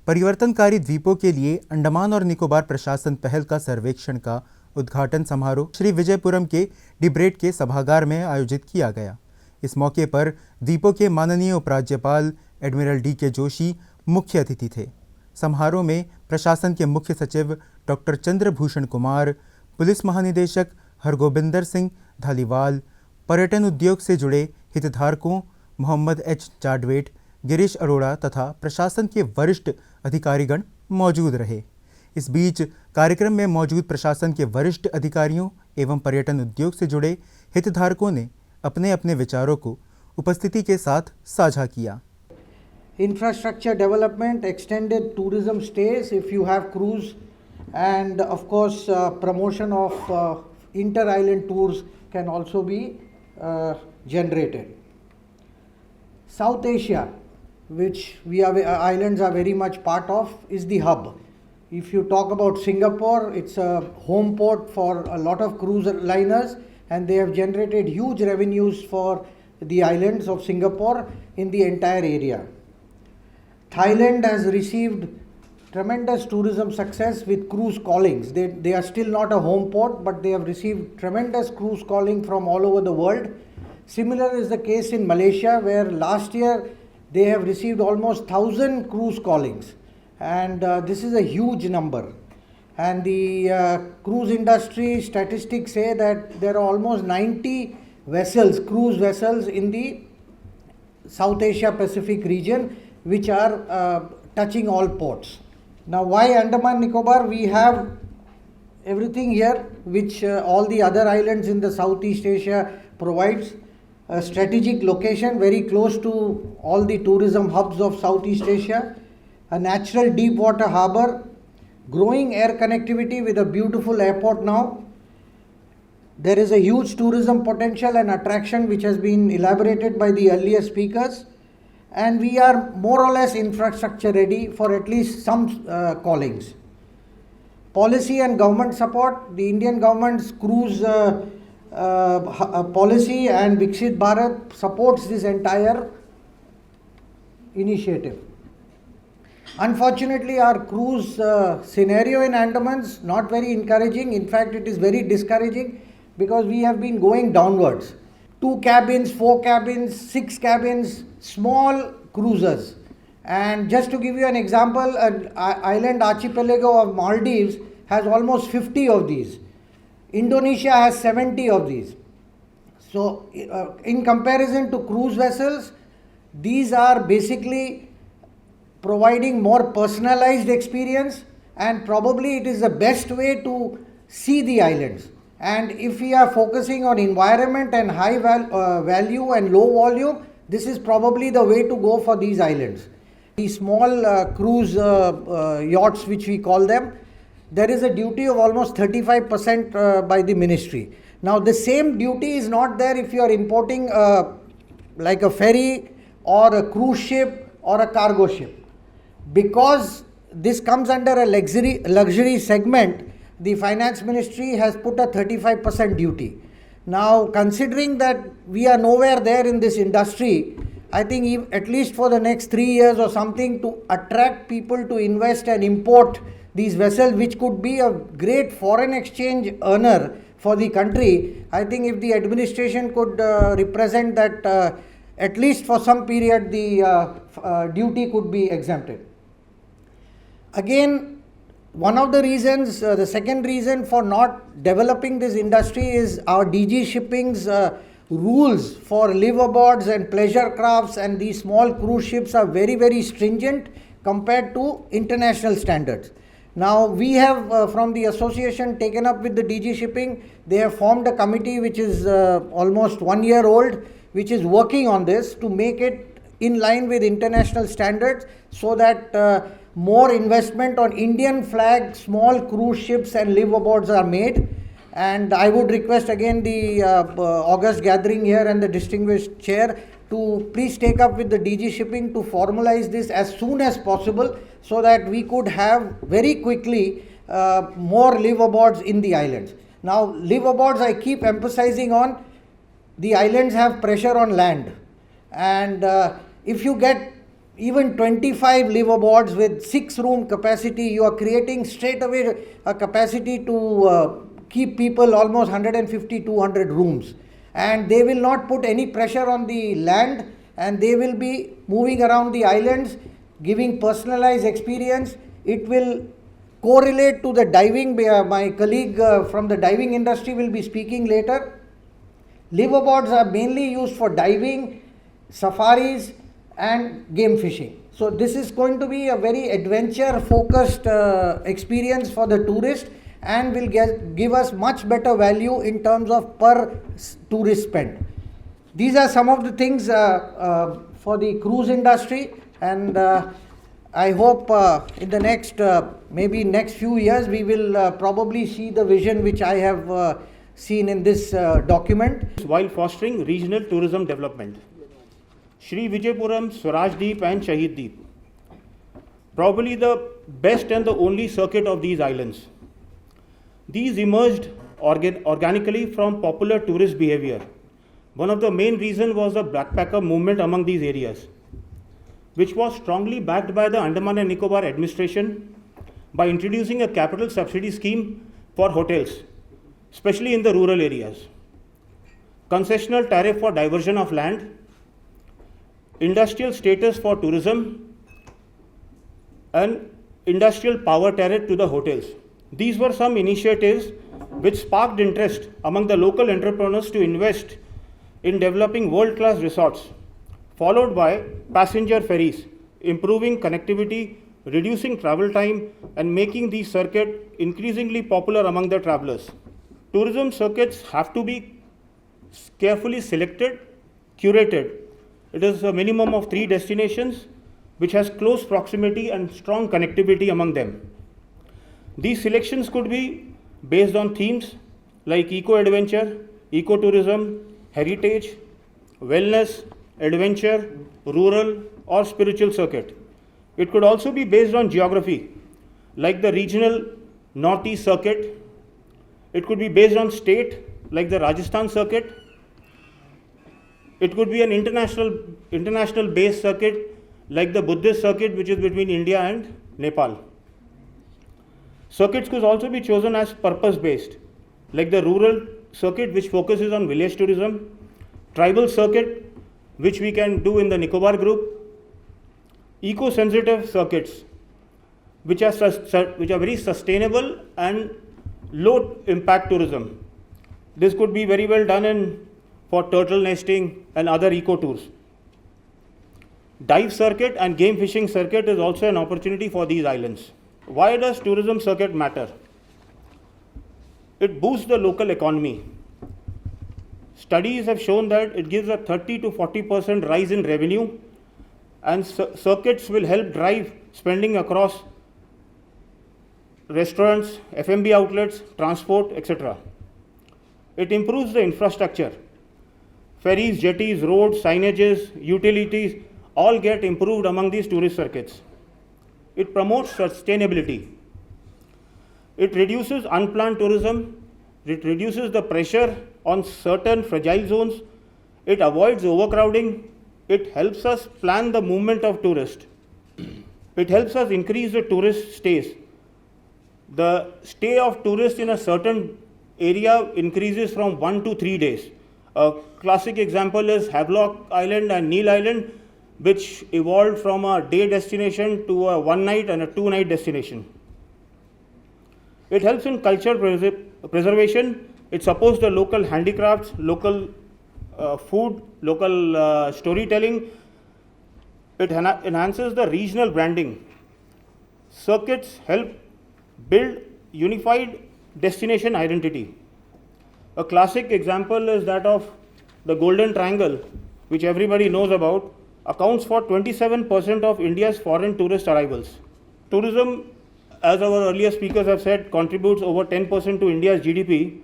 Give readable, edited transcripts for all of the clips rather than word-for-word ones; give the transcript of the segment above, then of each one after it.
परिवर्तनकारी द्वीपों के लिए अंडमान और निकोबार प्रशासन पहल का सर्वेक्षण का उद्घाटन समारोह श्री विजयपुरम के डिब्रेट के सभागार में आयोजित किया गया। इस मौके पर द्वीपों के माननीय उपराज्यपाल एडमिरल डी.के. जोशी मुख्य अतिथि थे। समारोह में प्रशासन के मुख्य सचिव डॉक्टर चंद्रभूषण कुमार, पुलिस महानिदेशक हरगोबिंदर सिंह धालीवाल, पर्यटन उद्योग से जुड़े हितधारकों मोहम्मद एच. जाडवेट, गिरीश अरोड़ा तथा प्रशासन के वरिष्ठ अधिकारीगण मौजूद रहे। इस बीच कार्यक्रम में मौजूद प्रशासन के वरिष्ठ अधिकारियों एवं पर्यटन उद्योग से जुड़े हितधारकों ने अपने अपने विचारों को उपस्थिति के साथ साझा किया। Infrastructure development, extended tourism stays if you have cruise, and of course promotion of inter-island tours can also be generated. South Asia, which islands are very much part of, is the hub. If you talk about Singapore, it's a home port for a lot of cruise liners, and they have generated huge revenues for the islands of Singapore in the entire area. Thailand has received tremendous tourism success with cruise callings. They are still not a home port, but they have received tremendous cruise calling from all over the world. Similar is the case in Malaysia, where last year they have received almost 1,000 cruise callings, and this is a huge number. And the cruise industry statistics say that there are almost 90 vessels, cruise vessels in the South Asia Pacific region, which are touching all ports. Now, why Andaman Nicobar? We have everything here which all the other islands in the Southeast Asia provides. A strategic location very close to all the tourism hubs of Southeast Asia, a natural deep water harbour, growing air connectivity with a beautiful airport now. There is a huge tourism potential and attraction which has been elaborated by the earlier speakers, and we are more or less infrastructure ready for at least some callings. Policy and government support. The Indian government's cruise policy and Viksit Bharat supports this entire initiative. Unfortunately, our cruise scenario in Andaman's not very encouraging. In fact, it is very discouraging because we have been going downwards. 2 cabins, 4 cabins, 6 cabins, small cruisers. And just to give you an example, an island archipelago of Maldives has almost 50 of these. Indonesia has 70 of these. So, in comparison to cruise vessels, these are basically providing more personalized experience, and probably it is the best way to see the islands. And if we are focusing on environment and high value and low volume, this is probably the way to go for these islands. These small cruise yachts, which we call them, there is a duty of almost 35% by the ministry. Now, the same duty is not there if you are importing like a ferry or a cruise ship or a cargo ship. Because this comes under a luxury segment, the finance ministry has put a 35% duty. Now, considering that we are nowhere there in this industry, I think at least for the next 3 years or something, to attract people to invest and import these vessels, which could be a great foreign exchange earner for the country, I think if the administration could represent that at least for some period the duty could be exempted. Again, one of the reasons, the second reason for not developing this industry is our DG Shipping's rules for liveaboards and pleasure crafts and these small cruise ships are very, very stringent compared to international standards. Now, we have from the association taken up with the DG Shipping. They have formed a committee which is almost 1 year old, which is working on this to make it in line with international standards, so that more investment on Indian flag small cruise ships and liveaboards are made. And I would request again the August gathering here and the distinguished chair to please take up with the DG Shipping to formalize this as soon as possible, so that we could have very quickly more liveaboards in the islands. Now, liveaboards, I keep emphasizing on, the islands have pressure on land, and if you get even 25 liveaboards with 6-room capacity, you are creating straight away a capacity to keep people almost 150, 200 rooms. And they will not put any pressure on the land, and they will be moving around the islands, giving personalized experience. It will correlate to the diving. My colleague from the diving industry will be speaking later. Liveaboards are mainly used for diving, safaris, and game fishing. So this is going to be a very adventure focused experience for the tourist, and will give us much better value in terms of per tourist spend. These are some of the things for the cruise industry, and I hope in the next maybe next few years we will probably see the vision which I have seen in this document. While fostering regional tourism development, Shri Vijayapuram, Swaraj Deep and Shahid Deep, probably the best and the only circuit of these islands. These emerged organically from popular tourist behavior. One of the main reasons was the backpacker movement among these areas, which was strongly backed by the Andaman and Nicobar administration by introducing a capital subsidy scheme for hotels, especially in the rural areas. Concessional tariff for diversion of land, industrial status for tourism, and industrial power tariff to the hotels. These were some initiatives which sparked interest among the local entrepreneurs to invest in developing world-class resorts, followed by passenger ferries, improving connectivity, reducing travel time, and making the circuit increasingly popular among the travelers. Tourism circuits have to be carefully selected, curated. It is a minimum of 3 destinations which has close proximity and strong connectivity among them. These selections could be based on themes like eco-adventure, eco-tourism, heritage, wellness, adventure, rural or spiritual circuit. It could also be based on geography, like the regional Northeast circuit. It could be based on state, like the Rajasthan circuit. It could be an international based circuit, like the Buddhist circuit, which is between India and Nepal. Circuits could also be chosen as purpose based, like the rural circuit, which focuses on village tourism, tribal circuit, which we can do in the Nicobar group, eco-sensitive circuits, which are very sustainable and low impact tourism. This could be very well done for turtle nesting and other eco tours. Dive circuit and game fishing circuit is also an opportunity for these islands. Why does tourism circuit matter? It boosts the local economy. Studies have shown that it gives a 30 to 40% rise in revenue, and circuits will help drive spending across restaurants, F&B outlets, transport, etc. It improves the infrastructure. Ferries, jetties, roads, signages, utilities all get improved among these tourist circuits. It promotes sustainability. It reduces unplanned tourism. It reduces the pressure on certain fragile zones. It avoids overcrowding. It helps us plan the movement of tourists. It helps us increase the tourist stays. The stay of tourists in a certain area increases from 1 to 3 days. A classic example is Havelock Island and Neil Island, which evolved from a day destination to a 1-night and a 2-night destination. It helps in culture preservation. It supports the local handicrafts, local food, local storytelling. It enhances the regional branding. Circuits help build unified destination identity. A classic example is that of the Golden Triangle, which everybody knows about, accounts for 27% of India's foreign tourist arrivals. Tourism, as our earlier speakers have said, contributes over 10% to India's GDP,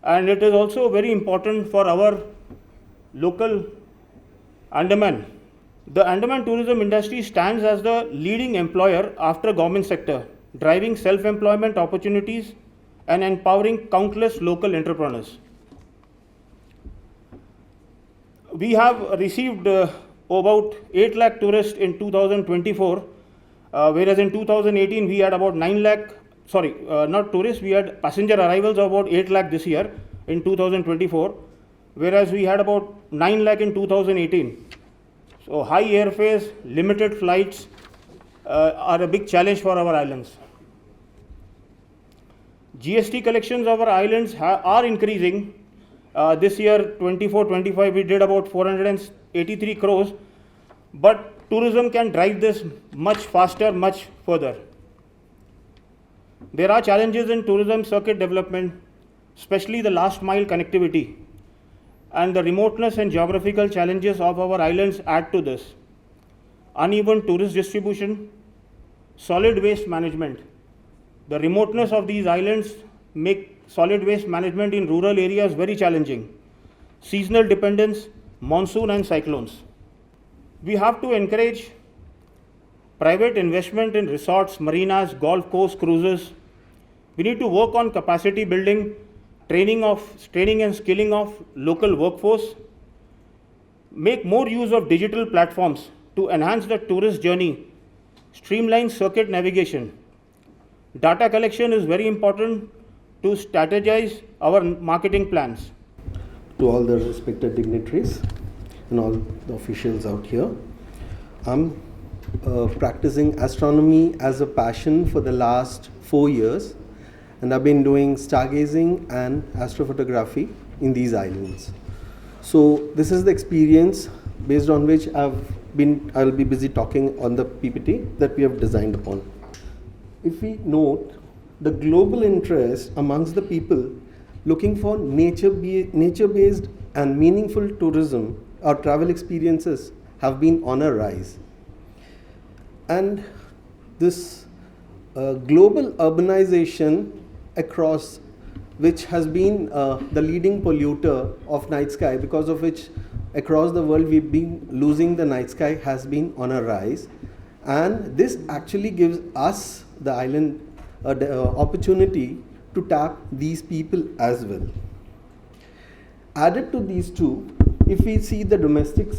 and it is also very important for our local Andaman. The Andaman tourism industry stands as the leading employer after government sector, driving self-employment opportunities and empowering countless local entrepreneurs. We have received about 8 lakh tourists in 2024, whereas in 2018 we had about 9 lakh, not tourists, we had passenger arrivals of about 8 lakh this year in 2024, whereas we had about 9 lakh in 2018. So high airfares, limited flights are a big challenge for our islands. GST collections of our islands are increasing. This year, 24-25, we did about 483 crores, but tourism can drive this much faster, much further. There are challenges in tourism circuit development, especially the last mile connectivity, and the remoteness and geographical challenges of our islands add to this. Uneven tourist distribution, solid waste management. The remoteness of these islands make solid waste management in rural areas very challenging. Seasonal dependence, monsoon and cyclones. We have to encourage private investment in resorts, marinas, golf course, cruises. We need to work on capacity building, training and skilling of local workforce. Make more use of digital platforms to enhance the tourist journey. Streamline circuit navigation. Data collection is very important to strategize our marketing plans. To all the respected dignitaries and all the officials out here, I'm practicing astronomy as a passion for the last 4 years, and I've been doing stargazing and astrophotography in these islands. So this is the experience based on which I'll be busy talking on the PPT that we have designed upon. If we note the global interest amongst the people looking for nature-based and meaningful tourism or travel experiences have been on a rise. And this global urbanization across, which has been the leading polluter of night sky, because of which across the world we've been losing the night sky, has been on a rise. And this actually gives us, the island, opportunity to tap these people as well. Added to these two, if we see the domestic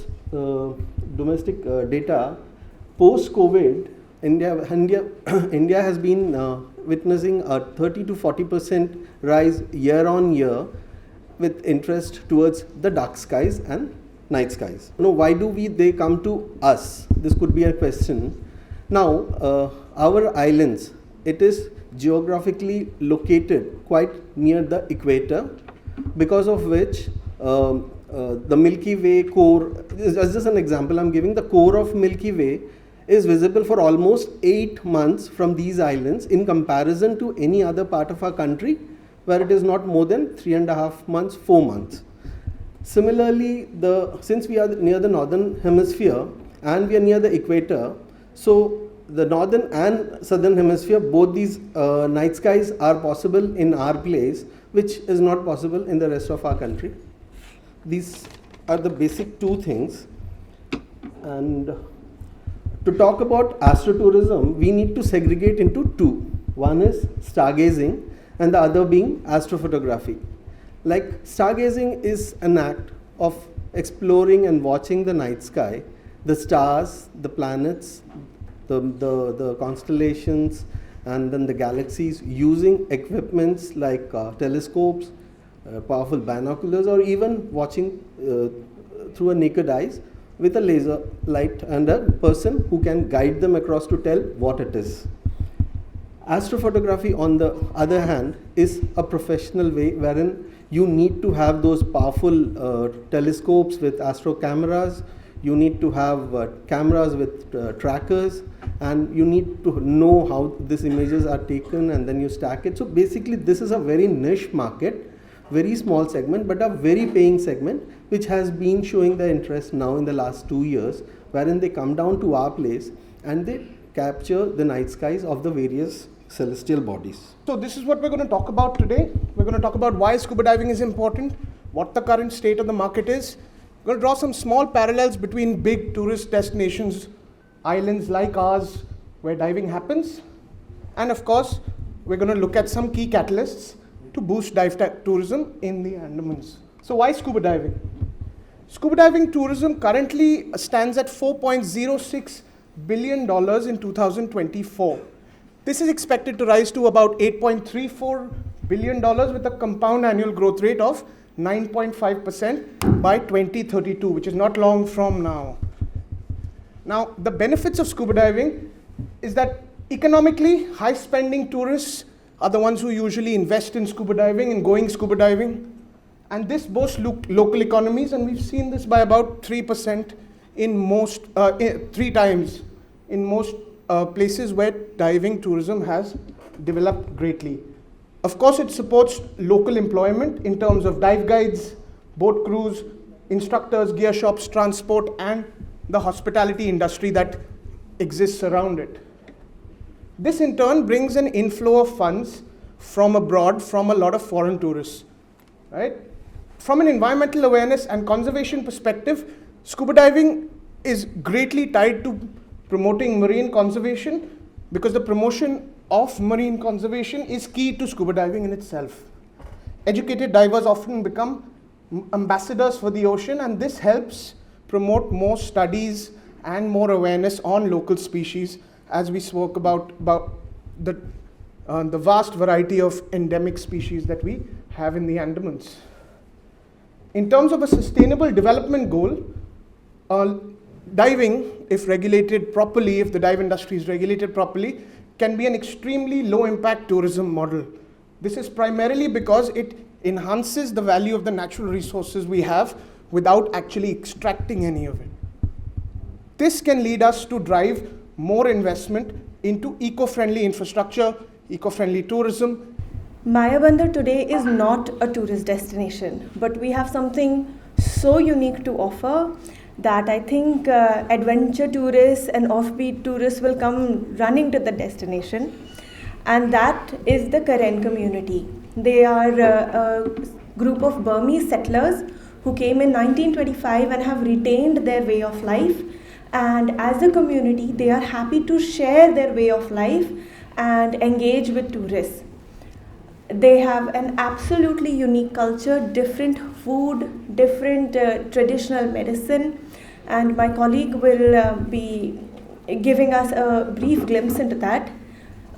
data, post-COVID, India has been witnessing a 30 to 40% rise year on year with interest towards the dark skies and night skies. Why do they come to us? This could be a question. Now, our islands, it is geographically located quite near the equator, because of which the Milky Way core, as just an example I'm giving, the core of Milky Way is visible for almost 8 months from these islands in comparison to any other part of our country where it is not more than 3.5 months, 4 months. Similarly, since we are near the northern hemisphere and we are near the equator, so the northern and southern hemisphere, both these night skies are possible in our place, which is not possible in the rest of our country. These are the basic two things. And to talk about astro-tourism, we need to segregate into two. One is stargazing and the other being astrophotography. Like, stargazing is an act of exploring and watching the night sky, the stars, the planets, the constellations, and then the galaxies, using equipments like telescopes, powerful binoculars, or even watching through a naked eyes with a laser light and a person who can guide them across to tell what it is. Astrophotography, on the other hand, is a professional way wherein you need to have those powerful telescopes with astro cameras, you need to have cameras with trackers, and you need to know how these images are taken and then you stack it. So basically this is a very niche market, very small segment, but a very paying segment, which has been showing the interest now in the last 2 years, wherein they come down to our place and they capture the night skies of the various celestial bodies. So this is what we're going to talk about today. We're going to talk about why scuba diving is important, what the current state of the market is. We're going to draw some small parallels between big tourist destinations, islands like ours where diving happens, and of course we're going to look at some key catalysts to boost dive tourism in the Andamans. So why scuba diving? Scuba diving tourism currently stands at $4.06 billion in 2024. This is expected to rise to about $8.34 billion with a compound annual growth rate of 9.5% by 2032, which is not long from now. Now, the benefits of scuba diving is that economically, high-spending tourists are the ones who usually invest in scuba diving and going scuba diving. And this boosts local economies, and we've seen this by about 3% in most, 3 times in most places where diving tourism has developed greatly. Of course, it supports local employment in terms of dive guides, boat crews, instructors, gear shops, transport, and the hospitality industry that exists around it. This in turn brings an inflow of funds from abroad from a lot of foreign tourists, right? From an environmental awareness and conservation perspective, scuba diving is greatly tied to promoting marine conservation, because the promotion of marine conservation is key to scuba diving in itself. Educated divers often become ambassadors for the ocean, and this helps promote more studies and more awareness on local species, as we spoke about the vast variety of endemic species that we have in the Andamans. In terms of a sustainable development goal, diving, if regulated properly, if the dive industry is regulated properly, can be an extremely low impact tourism model. This is primarily because it enhances the value of the natural resources we have without actually extracting any of it. This can lead us to drive more investment into eco-friendly infrastructure, eco-friendly tourism. Mayabandar today is not a tourist destination, but we have something so unique to offer that I think adventure tourists and offbeat tourists will come running to the destination, and that is the Karen community. They are a group of Burmese settlers who came in 1925 and have retained their way of life, and as a community they are happy to share their way of life and engage with tourists. They have an absolutely unique culture, different food, different traditional medicine, and my colleague will be giving us a brief glimpse into that.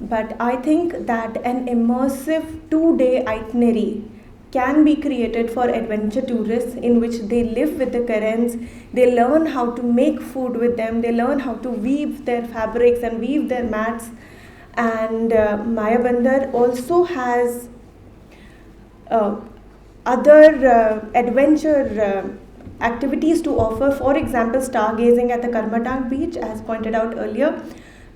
But I think that an immersive 2-day itinerary can be created for adventure tourists, in which they live with the Karens, they learn how to make food with them, they learn how to weave their fabrics and weave their mats. And Mayabandar also has other adventure activities to offer. For example, stargazing at the Karmatang beach, as pointed out earlier.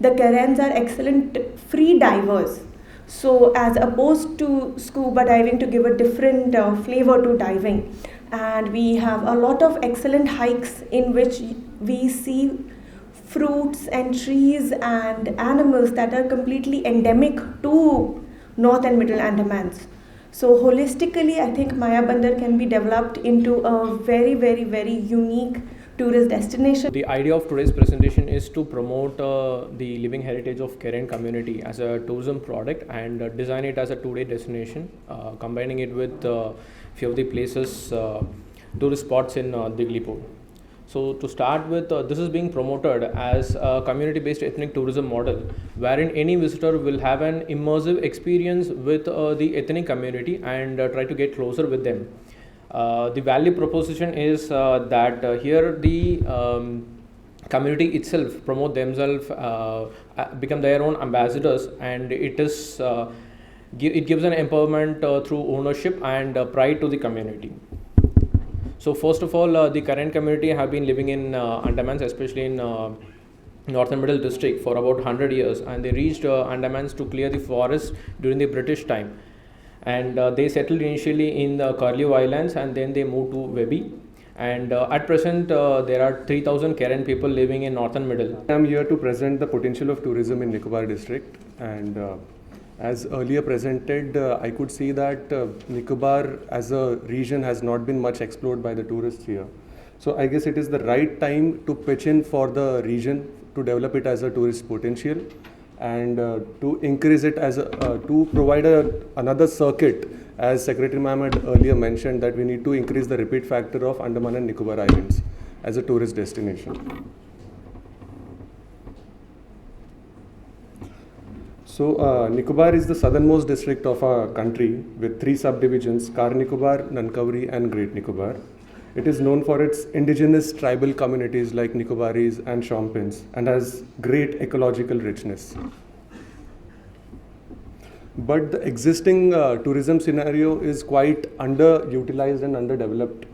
The Karens are excellent free divers. So as opposed to scuba diving, to give a different flavor to diving. And we have a lot of excellent hikes in which we see fruits and trees and animals that are completely endemic to North and Middle Andamans. So holistically, I think Mayabandar can be developed into a very, very, very unique tourist destination. The idea of today's presentation is to promote the living heritage of Karen community as a tourism product and design it as a 2-day destination, combining it with few of the places, tourist spots in Diglipur. So to start with, this is being promoted as a community-based ethnic tourism model, wherein any visitor will have an immersive experience with the ethnic community and try to get closer with them. The value proposition is that here the community itself promote themselves, become their own ambassadors, and it is it gives an empowerment through ownership and pride to the community. So first of all, the current community have been living in Andamans, especially in North and Middle district, for about 100 years, and they reached Andamans to clear the forest during the British time. And they settled initially in the Curlew Islands, and then they moved to Webbie. And at present, there are 3,000 Karen people living in North and Middle. I am here to present the potential of tourism in Nicobar district, and as earlier presented, I could see that Nicobar as a region has not been much explored by the tourists here. So I guess it is the right time to pitch in for the region to develop it as a tourist potential. and to increase it as to provide another circuit, as Secretary Ma'am had earlier mentioned, that we need to increase the repeat factor of Andaman and Nicobar Islands as a tourist destination. So Nicobar is the southernmost district of our country with 3 subdivisions: Car Nicobar, Nankaveri and Great Nicobar. It is known for its indigenous tribal communities like Nicobaris and Shompins and has great ecological richness. But the existing tourism scenario is quite underutilized and underdeveloped.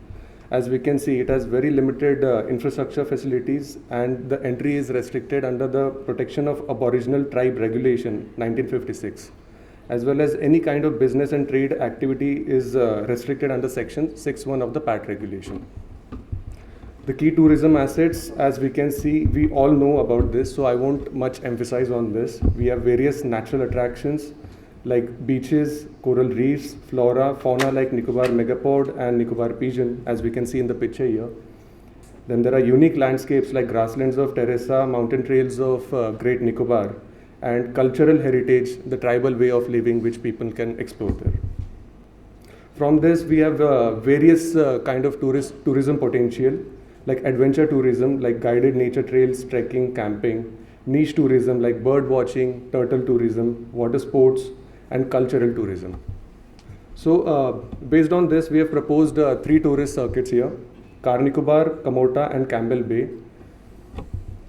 As we can see, it has very limited infrastructure facilities, and the entry is restricted under the Protection of Aboriginal Tribe Regulation 1956, as well as any kind of business and trade activity is restricted under Section 6(1) of the PAT regulation. The key tourism assets, as we can see, we all know about this, so I won't much emphasize on this. We have various natural attractions like beaches, coral reefs, flora, fauna like Nicobar megapod and Nicobar pigeon, as we can see in the picture here. Then there are unique landscapes like grasslands of Teresa, mountain trails of Great Nicobar, and cultural heritage, the tribal way of living which people can explore there. From this, we have various kind of tourism potential, like adventure tourism, like guided nature trails, trekking, camping; niche tourism, like bird watching, turtle tourism, water sports, and cultural tourism. So based on this, we have proposed 3 tourist circuits here: Car Nicobar, Kamota, and Campbell Bay.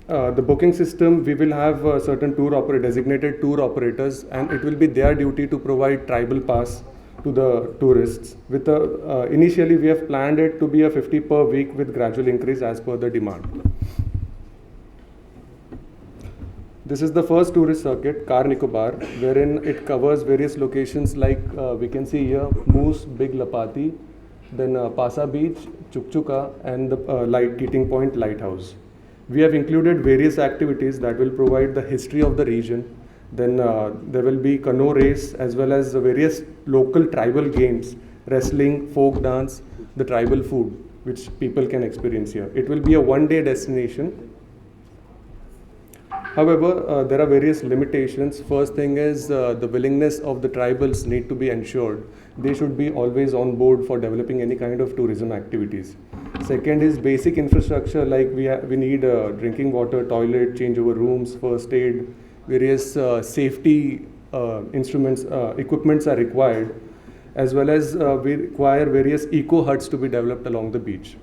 The booking system, we will have certain designated tour operators, and it will be their duty to provide tribal pass to the tourists. With initially, we have planned it to be a 50 per week with gradual increase as per the demand. This is the first tourist circuit, Car Nicobar, wherein it covers various locations like we can see here: Moose, Big Lapati, then Pasa Beach, Chukchuka, and the Keating Point Lighthouse. We have included various activities that will provide the history of the region. Then there will be canoe race, as well as various local tribal games, wrestling, folk dance, the tribal food, which people can experience here. It will be a one-day destination. However, there are various limitations. First thing is the willingness of the tribals need to be ensured. They should be always on board for developing any kind of tourism activities. Second is basic infrastructure, like we need drinking water, toilet, changeover rooms, first aid, various safety instruments, equipments are required, as well as we require various eco huts to be developed along the beach.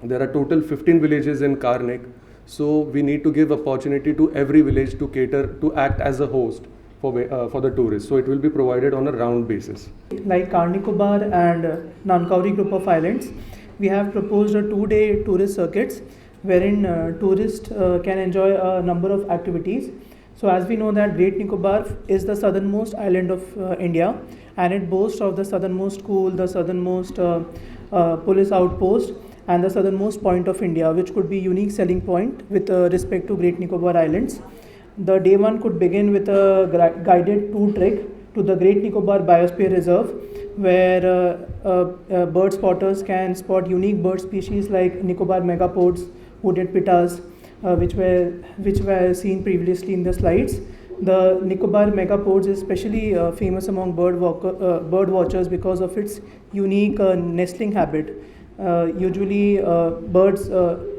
There are total 15 villages in Karnik, so we need to give opportunity to every village to cater, to act as a host for the tourists. So it will be provided on a round basis. Like Car Nicobar and Nankaveri group of islands, we have proposed a 2-day tourist circuits wherein tourists can enjoy a number of activities. So as we know that Great Nicobar is the southernmost island of India, and it boasts of the southernmost school, the southernmost police outpost, and the southernmost point of India, which could be unique selling point with respect to Great Nicobar Islands. The day one could begin with a guided tour trek to the Great Nicobar Biosphere Reserve, where bird spotters can spot unique bird species like Nicobar megapods, hooded pittas, which were seen previously in the slides. The Nicobar megapods is especially famous among bird watchers because of its unique nestling habit. Usually birds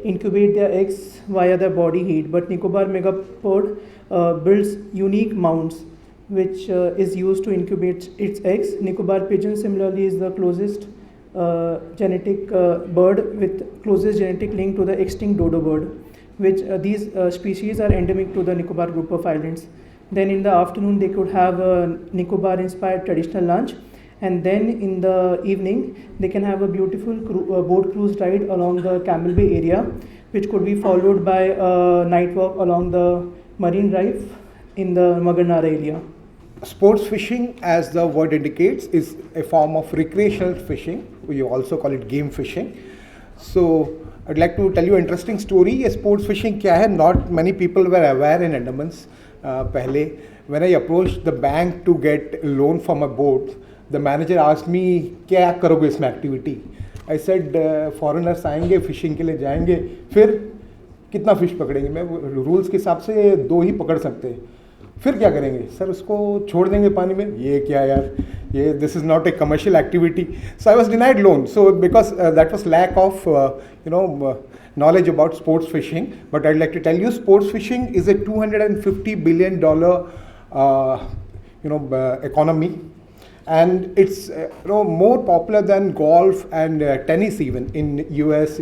incubate their eggs via their body heat, but Nicobar megapod builds unique mounds which is used to incubate its eggs. Nicobar pigeon similarly is the closest genetic bird with closest genetic link to the extinct dodo bird, which these species are endemic to the Nicobar group of islands. Then in the afternoon they could have a Nicobar inspired traditional lunch, and then in the evening they can have a beautiful boat cruise ride along the Camel Bay area, which could be followed by a night walk along the Marine Drive in the Magarnara area. Sports fishing, as the word indicates, is a form of recreational fishing. We also call it game fishing. So I'd like to tell you an interesting story. Sports fishing क्या है? Not many people were aware in Andamans. पहले, when I approached the bank to get a loan for my boat, the manager asked me, क्या करोगे इसमें activity? I said, foreigners आएंगे, fishing के लिए जाएंगे, फिर कितना fish पकड़ेंगे? मैं rules के हिसाब से 2 ही पकड़ सकते हैं. फिर क्या करेंगे सर, उसको छोड़ देंगे पानी में, ये क्या यार, ये this is not a commercial activity. So I was denied loan. So because that was lack of knowledge about sports fishing. But I'd like to tell you, sports fishing is a $250 billion economy, and it's more popular than golf and tennis even in US,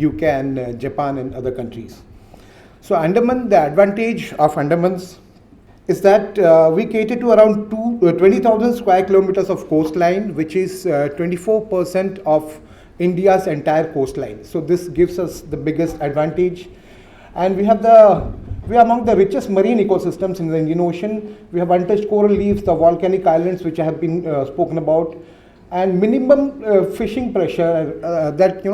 UK and Japan and other countries. So Andaman, the advantage of Andamans is that we cater to around 20,000 square kilometers of coastline, which is 24% of India's entire coastline. So this gives us the biggest advantage, and we are among the richest marine ecosystems in the Indian Ocean. We have untouched coral reefs, the volcanic islands which have been spoken about, and minimum fishing pressure that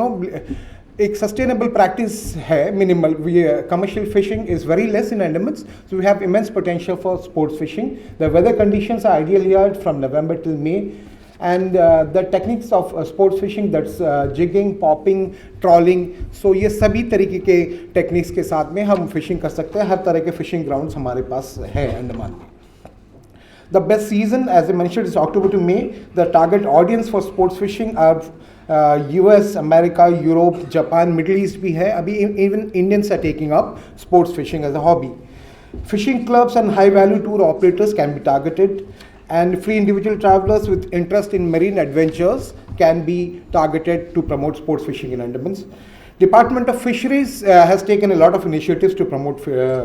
एक sustainable practice है, minimal. Commercial fishing is very less in Andamans, so we have immense potential for sports fishing. The weather conditions are ideal here from November till May, and the techniques of sports fishing, that's jigging, popping, trawling, so ये सभी तरीके के techniques के साथ में हम fishing कर सकते हैं. हर तरह के fishing grounds हमारे पास है अंडमान में. The best season, as I mentioned, is October to May. The target audience for sports fishing are US, America, Europe, Japan, Middle East भी है. अभी even Indians are taking up sports fishing as a hobby. Fishing clubs and high value tour operators can be targeted, and free individual travelers with interest in marine adventures can be targeted to promote sports fishing in Andamans. Department of Fisheries has taken a lot of initiatives to promote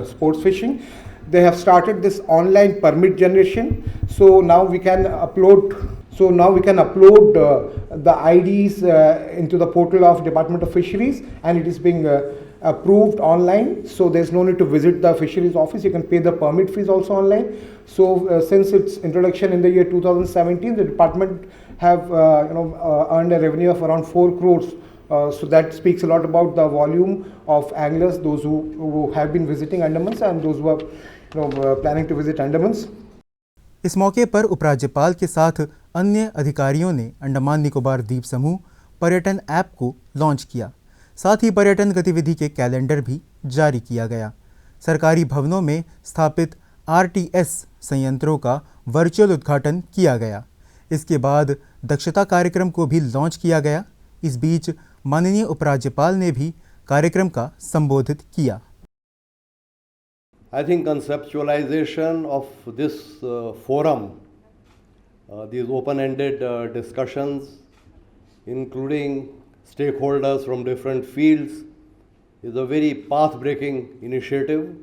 sports fishing. They have started this online permit generation, so now we can upload the IDs into the portal of Department of Fisheries, and it is being approved online, so there's no need to visit the fisheries office. You can pay the permit fees also online. So since its introduction in the year 2017, the department have earned a revenue of around 4 crores. So that speaks a lot about the volume of anglers, those who have been visiting Andamans and those who are planning to visit Andamans. इस मौके पर उपराज्यपाल के साथ अन्य अधिकारियों ने अंडमान निकोबार द्वीप समूह पर्यटन ऐप को लॉन्च किया. साथ ही पर्यटन गतिविधि के कैलेंडर भी जारी किया गया. सरकारी भवनों में स्थापित RTS संयंत्रों का वर्चुअल उद्घाटन किया गया. इसके बाद दक्षता कार्यक्रम को भी लॉन्च किया गया. इस बीच माननीय उपराज्यपाल ने भी कार्यक्रम का संबोधित किया. I think conceptualization of this forum, these open-ended discussions, including stakeholders from different fields, is a very path-breaking initiative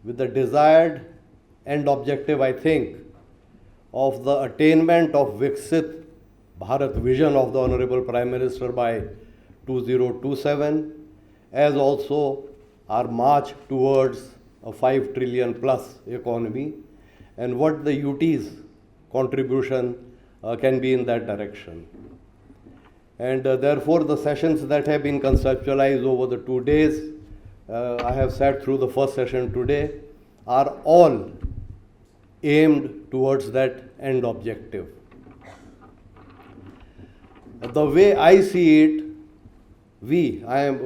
with the desired end objective, I think, of the attainment of Viksit Bharat vision of the Honorable Prime Minister by 2027, as also our march towards a 5 trillion plus economy, and what the UT's contribution can be in that direction. And therefore the sessions that have been conceptualized over the 2 days, I have sat through the first session today, are all aimed towards that end objective. The way I see it,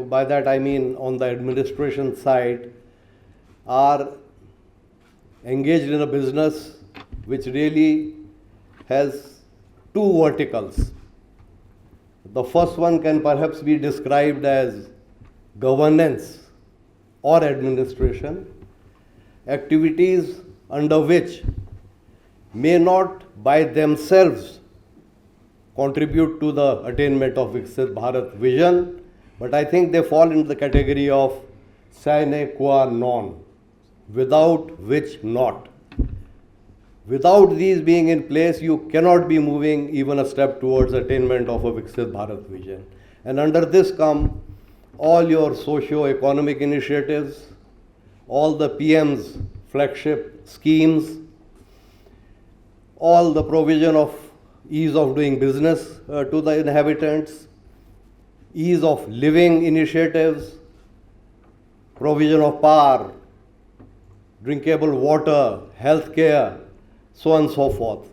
by that I mean on the administration side, are engaged in a business which really has 2 verticals. The first one can perhaps be described as governance or administration, activities under which may not by themselves contribute to the attainment of Viksit Bharat vision, but I think they fall into the category of sine qua non, without which not. Without these being in place, you cannot be moving even a step towards attainment of a Viksit Bharat vision. And under this come all your socio-economic initiatives, all the PM's flagship schemes, all the provision of ease of doing business to the inhabitants, ease of living initiatives, provision of power, drinkable water, health care, so on and so forth.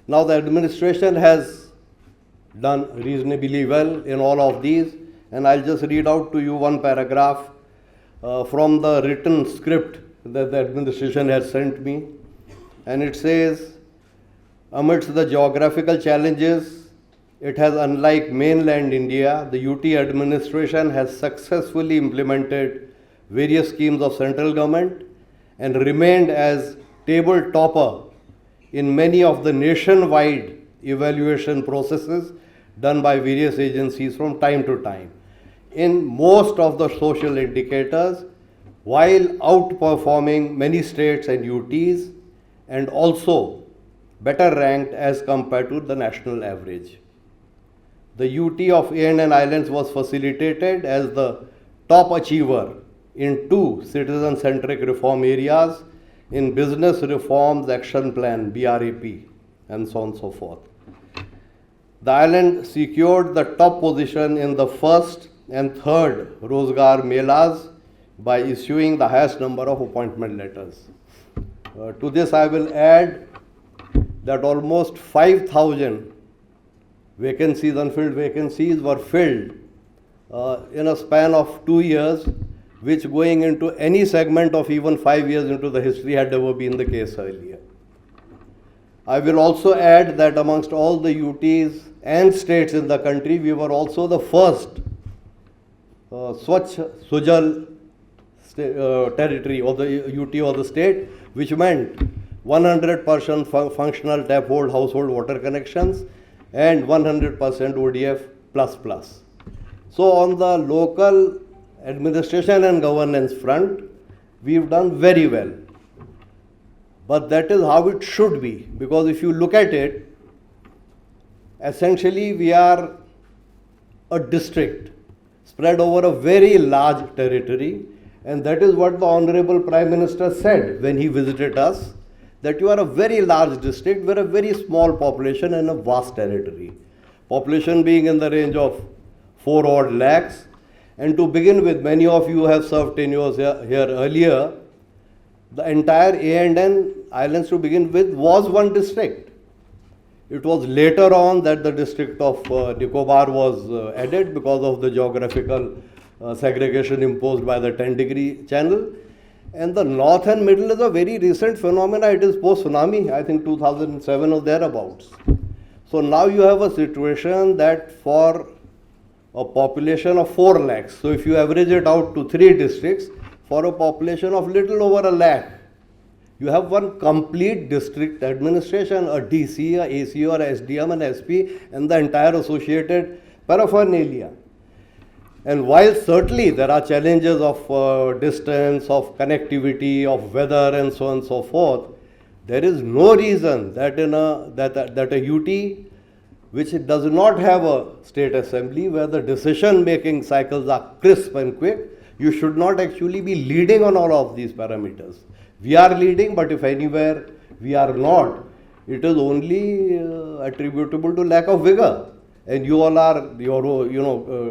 Now the administration has done reasonably well in all of these, and I'll just read out to you one paragraph from the written script that the administration has sent me. And it says, amidst the geographical challenges, it has, unlike mainland India, the UT administration has successfully implemented various schemes of central government and remained as table topper in many of the nationwide evaluation processes done by various agencies from time to time. In most of the social indicators, while outperforming many states and UTs, and also better ranked as compared to the national average. The UT of ANN Islands was facilitated as the top achiever in 2 citizen-centric reform areas in Business Reforms Action Plan, BRAP, and so on and so forth. The island secured the top position in the first and third Rozgar Melas by issuing the highest number of appointment letters. To this I will add that almost 5,000 vacancies, unfilled vacancies were filled in a span of 2 years, which going into any segment of even 5 years into the history had never been the case earlier. I will also add that amongst all the UTs and states in the country, we were also the first Swachh Sujal territory or the UT or the state, which meant 100% functional tap-hold household water connections and 100% ODF++. So on the local administration and governance front, we've done very well. But that is how it should be, because if you look at it, essentially we are a district spread over a very large territory, and that is what the Honorable Prime Minister said when he visited us, that you are a very large district with a very small population and a vast territory. Population being in the range of 4 odd lakhs, and to begin with, many of you have served tenures here earlier. The entire ANN Islands to begin with was one district. It was later on that the district of Nicobar was added because of the geographical segregation imposed by the 10-degree channel. And the north and middle is a very recent phenomena. It is post-tsunami, I think 2007 or thereabouts. So now you have a situation that for a population of 4 lakhs, so if you average it out to 3 districts, for a population of little over a lakh, you have one complete district administration, a DC, a AC or a SDM, an SP, and the entire associated paraphernalia. And while certainly there are challenges of distance, of connectivity, of weather, and so on and so forth, there is no reason that that a UT which does not have a state assembly where the decision-making cycles are crisp and quick, you should not actually be leading on all of these parameters. We are leading, but if anywhere we are not, it is only attributable to lack of vigor. And you all are,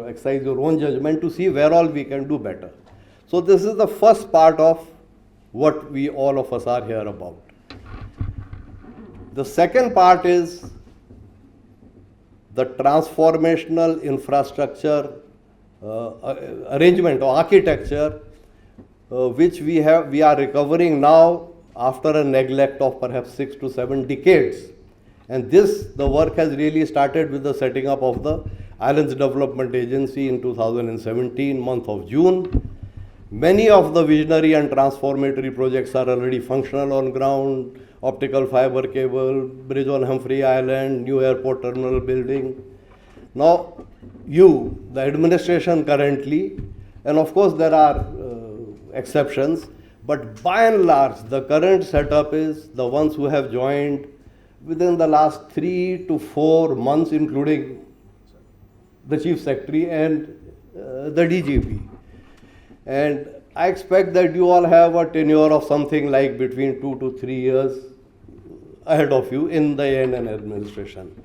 exercise your own judgment to see where all we can do better. So this is the first part of what all of us are here about. The second part is the transformational infrastructure arrangement or architecture which we are recovering now after a neglect of perhaps 6 to 7 decades. And the work has really started with the setting up of the Islands Development Agency in 2017, month of June. Many of the visionary and transformatory projects are already functional on ground: optical fiber cable, bridge on Humphrey Island, new airport terminal building. Now, the administration currently, and of course there are exceptions, but by and large, the current setup is the ones who have joined within the last 3 to 4 months, including the Chief Secretary and the DGP. And I expect that you all have a tenure of something like between 2 to 3 years ahead of you in the ANN administration.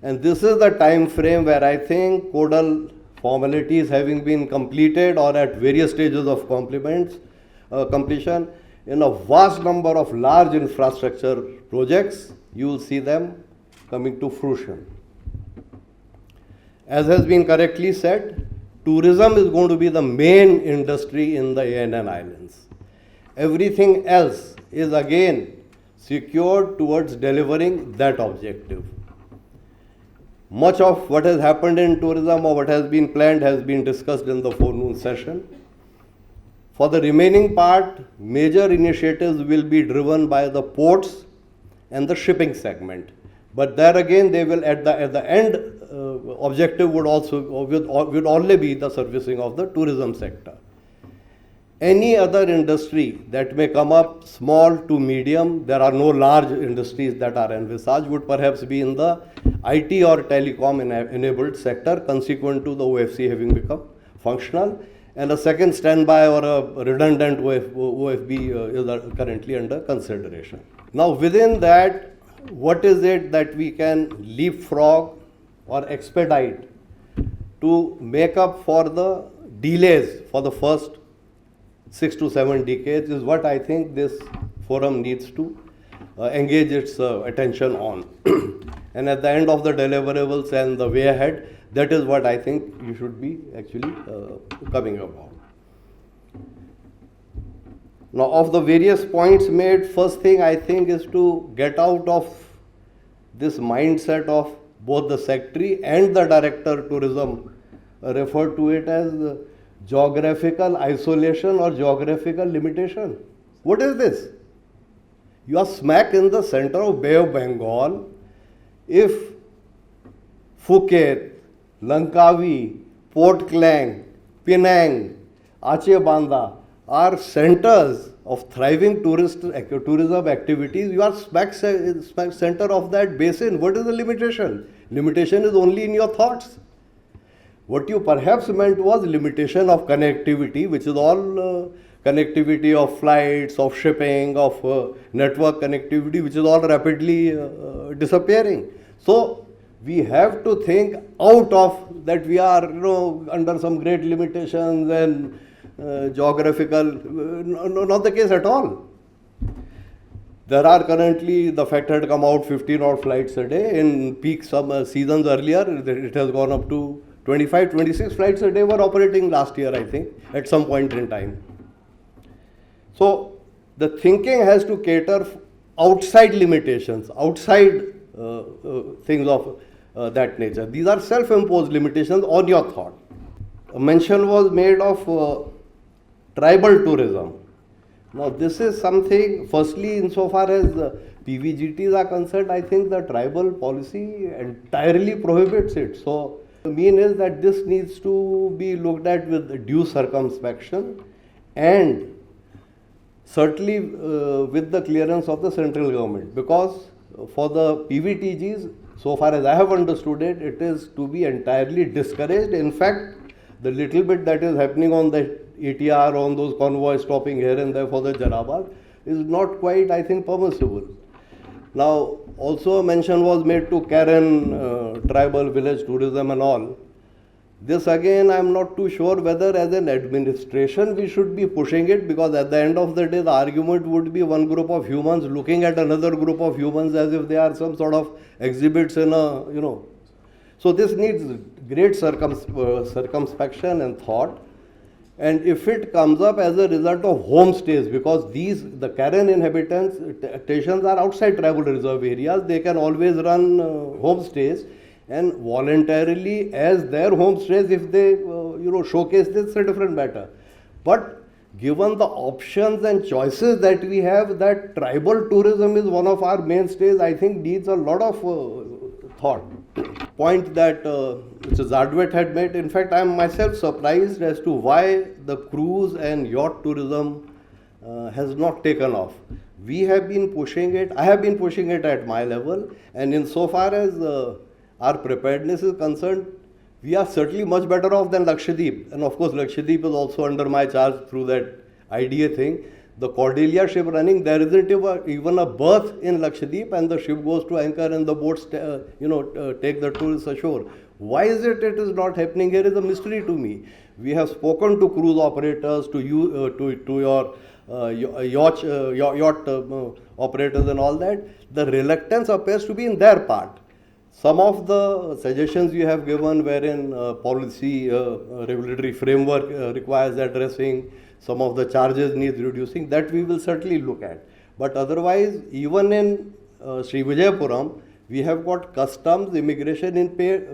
And this is the time frame where I think codal formalities having been completed or at various stages of completion in a vast number of large infrastructure projects, you will see them coming to fruition. As has been correctly said, tourism is going to be the main industry in the ANN Islands. everything else is again secured towards delivering that objective. Much of what has happened in tourism or what has been planned has been discussed in the forenoon session. For the remaining part, major initiatives will be driven by the ports and the shipping segment. But there again, they will at the end objective would only be the servicing of the tourism sector. Any other industry that may come up, small to medium, there are no large industries that are envisaged, would perhaps be in the IT or telecom enabled sector, consequent to the OFC having become functional. And a second standby or a redundant OFB is currently under consideration. Now within that, what is it that we can leapfrog or expedite to make up for the delays for the first 6 to 7 decades is what I think this forum needs to engage its attention on. And at the end of the deliverables and the way ahead, that is what I think you should be actually coming about. Now, of the various points made, first thing I think is to get out of this mindset of both the secretary and the director tourism refer to it as geographical isolation or geographical limitation. What is this? You are smack in the center of Bay of Bengal. If Phuket, Langkawi, Port Klang, Penang, Aceh Banda are centers of thriving tourism activities, you are smack center of that basin. What is the limitation? Limitation is only in your thoughts. What you perhaps meant was limitation of connectivity, which is all connectivity of flights, of shipping, of network connectivity, which is all rapidly disappearing. So we have to think out of that we are under some great limitations and geographical, not the case at all. There are currently, the fact had come out 15 odd flights a day. In peak summer seasons earlier, it has gone up to 25, 26 flights a day were operating last year, I think, at some point in time. So the thinking has to cater outside limitations, outside things of that nature. These are self-imposed limitations on your thought. A mention was made of tribal tourism. Now this is something, firstly, insofar as PVGTs are concerned, I think the tribal policy entirely prohibits it. So the mean is that this needs to be looked at with due circumspection and certainly with the clearance of the central government, because for the PVTGs, so far as I have understood it, it is to be entirely discouraged. In fact, the little bit that is happening on the ATR, on those convoys stopping here and there for the Jarabad, is not quite, I think, permissible. Now, also a mention was made to Karen, tribal village tourism and all. This again, I am not too sure whether as an administration we should be pushing it, because at the end of the day, the argument would be one group of humans looking at another group of humans as if they are some sort of exhibits in a, So this needs great circumspection and thought. And if it comes up as a result of homestays, because the Karen inhabitants, stations are outside tribal reserve areas, they can always run homestays, and voluntarily as their homestays, if they showcase this, it's a different matter. But given the options and choices that we have, that tribal tourism is one of our mainstays, I think needs a lot of thought. Point that Mr. Zadwet had made, in fact I am myself surprised as to why the cruise and yacht tourism has not taken off. We have been pushing it, I have been pushing it at my level, and insofar as our preparedness is concerned, we are certainly much better off than Lakshadweep. And of course Lakshadweep is also under my charge through that IDA thing. The Cordelia ship running, there isn't even a berth in Lakshadweep, and the ship goes to anchor and the boats take the tourists ashore. Why is it is not happening here is a mystery to me. We have spoken to cruise operators, to your yacht operators and all that. The reluctance appears to be in their part. Some of the suggestions you have given wherein policy regulatory framework requires addressing, some of the charges needs reducing, that we will certainly look at. But otherwise, even in Sri Vijayapuram, we have got customs, immigration in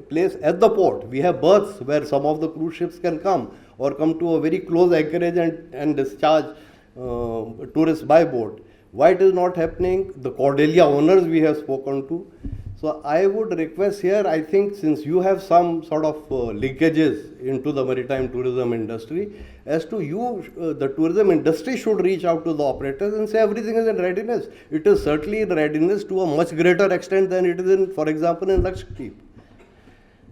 place at the port. We have berths where some of the cruise ships can come or come to a very close anchorage and discharge tourists by boat. Why it is not happening? The Cordelia owners we have spoken to. So I would request here, I think since you have some sort of linkages into the maritime tourism industry, as to you, the tourism industry should reach out to the operators and say everything is in readiness. It is certainly in readiness to a much greater extent than it is in, for example, in Lakshadweep.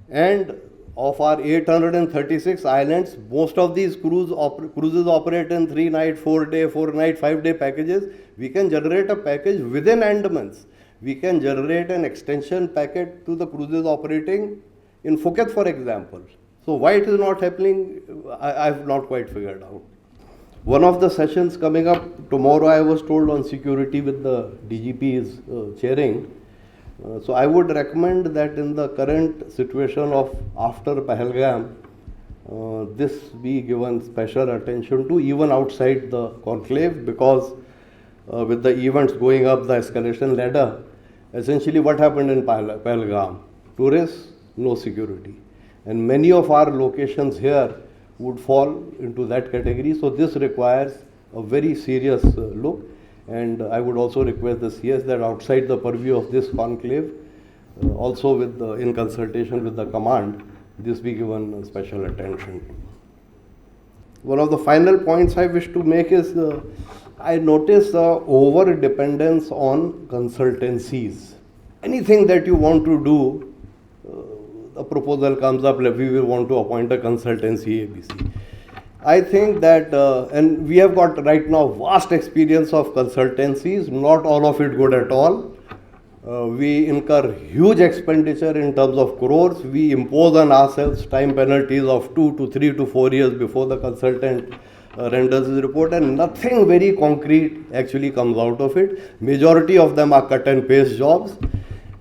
And of our 836 islands, most of these cruises operate in 3-night, 4-day, 4-night, 5-day packages. We can generate a package within Andamans. We can generate an extension packet to the cruises operating in Phuket, for example. So why it is not happening, I have not quite figured out. One of the sessions coming up tomorrow, I was told, on security with the DGP is chairing. So I would recommend that in the current situation of after Pahalgam, this be given special attention to even outside the conclave, because with the events going up the escalation ladder, essentially what happened in Pahalgam? Tourists, no security. And many of our locations here would fall into that category. So this requires a very serious look. And I would also request the CS that outside the purview of this conclave, also with in consultation with the command, this be given special attention. One of the final points I wish to make is I notice over dependence on consultancies. Anything that you want to do, a proposal comes up, like we will want to appoint a consultancy ABC. I think that, and we have got right now vast experience of consultancies, not all of it good at all. We incur huge expenditure in terms of crores. We impose on ourselves time penalties of 2 to 3 to 4 years before the consultant renders his report, and nothing very concrete actually comes out of it. Majority of them are cut and paste jobs,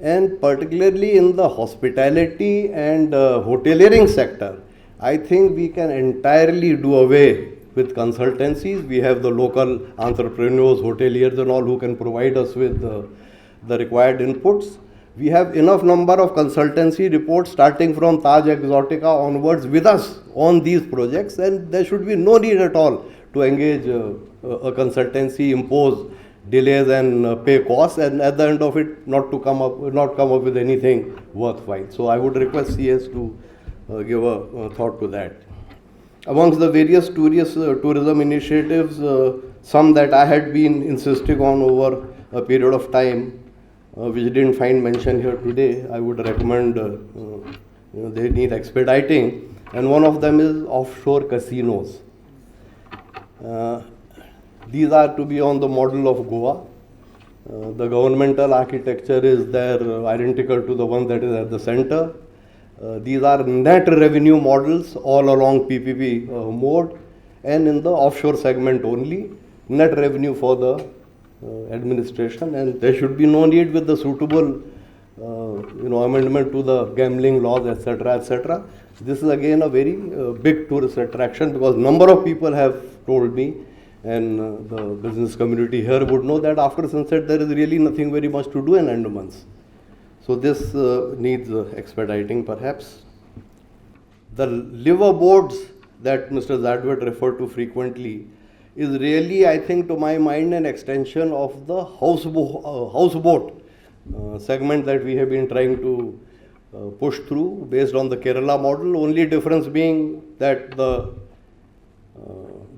and particularly in the hospitality and hoteliering sector, I think we can entirely do away with consultancies. We have the local entrepreneurs, hoteliers and all who can provide us with the required inputs. We have enough number of consultancy reports starting from Taj Exotica onwards with us on these projects, and there should be no need at all to engage a consultancy, impose delays and pay costs, and at the end of it not come up with anything worthwhile. So I would request CS to give a thought to that. Amongst the various tourism initiatives, some that I had been insisting on over a period of time, which didn't find mention here today, I would recommend they need expediting, and one of them is offshore casinos. These are to be on the model of Goa. The governmental architecture is there identical to the one that is at the center. These are net revenue models all along PPP mode, and in the offshore segment only, net revenue for the administration, and there should be no need with the suitable amendment to the gambling laws, etc., etc. This is again a very big tourist attraction, because number of people have told me, and the business community here would know, that after sunset there is really nothing very much to do in Andamans. So this needs expediting perhaps. The liveaboards that Mr. Zadwat referred to frequently is really, I think, to my mind, an extension of the houseboat segment that we have been trying to push through based on the Kerala model. Only difference being that the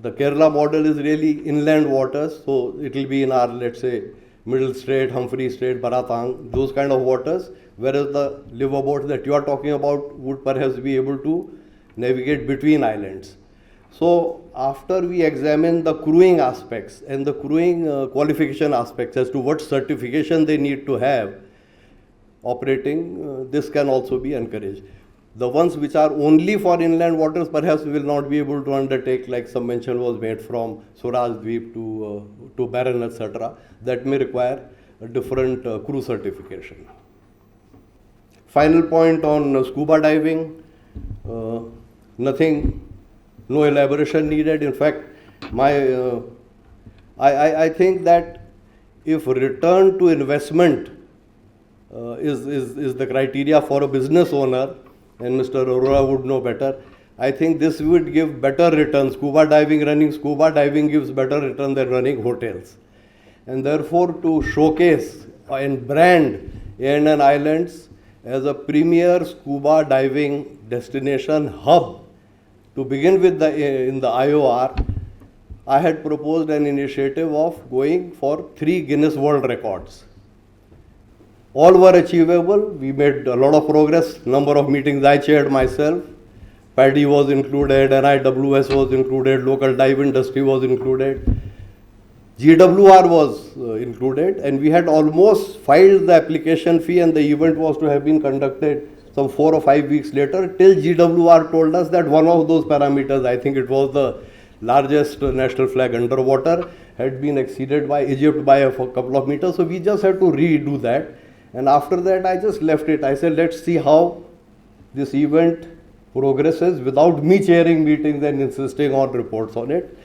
Kerala model is really inland waters, so it will be in our, let's say, Middle Strait, Humphrey Strait, Baratang, those kind of waters, whereas the liveaboats that you are talking about would perhaps be able to navigate between islands. So after we examine the crewing aspects and the crewing qualification aspects as to what certification they need to have operating, this can also be encouraged. The ones which are only for inland waters perhaps we will not be able to undertake, like some mention was made from Surajdeep to Barren, etc. That may require a different crew certification. Final point on scuba diving, no elaboration needed. In fact, I think that if return to investment is the criteria for a business owner, and Mr. Arora would know better, I think this would give better returns. Running scuba diving gives better return than running hotels. And therefore, to showcase and brand Andaman Islands as a premier scuba diving destination hub, to begin with in the IOR, I had proposed an initiative of going for 3 Guinness World Records. All were achievable. We made a lot of progress. Number of meetings I chaired myself. Paddy was included, NIWS was included, local dive industry was included, GWR was included, and we had almost filed the application fee, and the event was to have been conducted some 4 or 5 weeks later, till GWR told us that one of those parameters, I think it was the largest national flag underwater, had been exceeded by Egypt by a couple of meters. So we just had to redo that. And after that, I just left it. I said, let's see how this event progresses without me chairing meetings and insisting on reports on it.